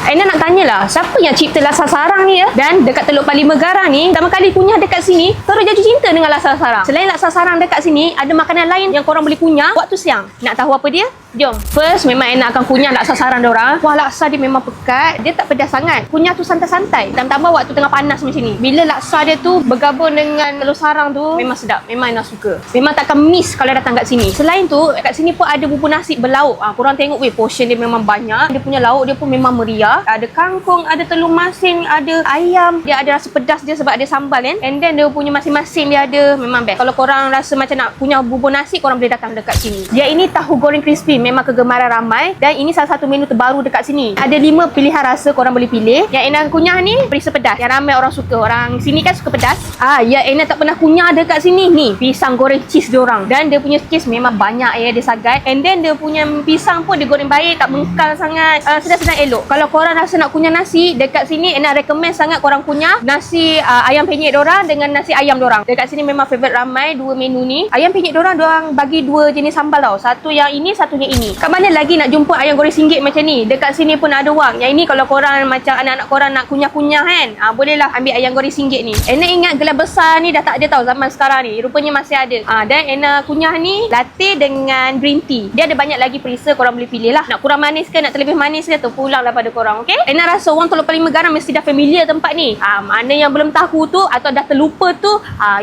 Aina nak tanyalah, siapa yang cipta laksa sarang ni ya? Dan dekat Teluk Parlimen Garang ni, pertama kali kunyah dekat sini, terus jatuh cinta dengan laksa sarang. Selain laksa sarang dekat sini, ada makanan lain yang korang boleh kunyah waktu siang. Nak tahu apa dia? Jom. First, memang Aina akan kunyah laksa sarang diorang. Wah, laksa dia memang pekat. Dia tak pedas sangat. Kunyah tu santai-santai. Tambah waktu tengah panas macam ni. Bila laksa dia tu bergabung dengan telur sarang tu, memang sedap. Memang Aina suka. Memang takkan miss kalau datang kat sini. Selain tu, kat sini pun ada bubur nasi berlauk. Korang tengok weh, portion dia memang banyak. Dia punya lauk dia pun memang meriah. Ada kangkung, ada telur masin, ada ayam. Dia ada rasa pedas dia sebab ada sambal kan. And then dia punya masing-masing dia ada. Memang best. Kalau korang rasa macam nak kunyah bubur nasi, korang boleh datang dekat sini. Dia ini tahu goreng crispy. Memang kegemaran ramai. Dan ini salah satu menu terbaru dekat sini. Ada 5 pilihan rasa korang boleh pilih. Yang Aina kunyah ni perisa pedas. Yang ramai orang suka. Orang sini kan suka pedas. Yang Aina tak pernah kunyah dekat sini ni, pisang goreng cheese diorang. Dan dia punya cheese memang banyak ya, dia sagat. And then dia punya pisang pun dia goreng baik, tak bengkal sangat. Sedap-sedap elok. Kalau korang rasa nak kunyah nasi dekat sini, Aina recommend sangat korang kunyah nasi ayam penyet diorang dengan nasi ayam diorang. Dekat sini memang favorite ramai 2 menu ni. Ayam penyet diorang bagi 2 jenis sambal tau. Satu yang ini, satunya ini. Kat mana lagi nak jumpa ayam goreng RM1 macam ni? Dekat sini pun ada wang. Yang ini kalau korang macam anak-anak korang nak kunyah-kunyah kan, bolehlah ambil ayam goreng RM1 ni. Aina ingat gelas besar ni dah tak ada tau zaman sekarang ni. Rupanya masih ada. Dan Aina kunyah ni latte dengan green tea. Dia ada banyak lagi perisa, korang boleh pilih lah. Nak kurang manis ke, nak terlebih manis ke, terpulanglah pada korang, okey? Aina rasa orang Teluk Parlimen Garang mesti dah familiar tempat ni. Mana yang belum tahu tu atau dah terlupa tu,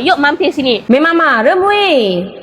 yuk mampir sini. Memang marah weh.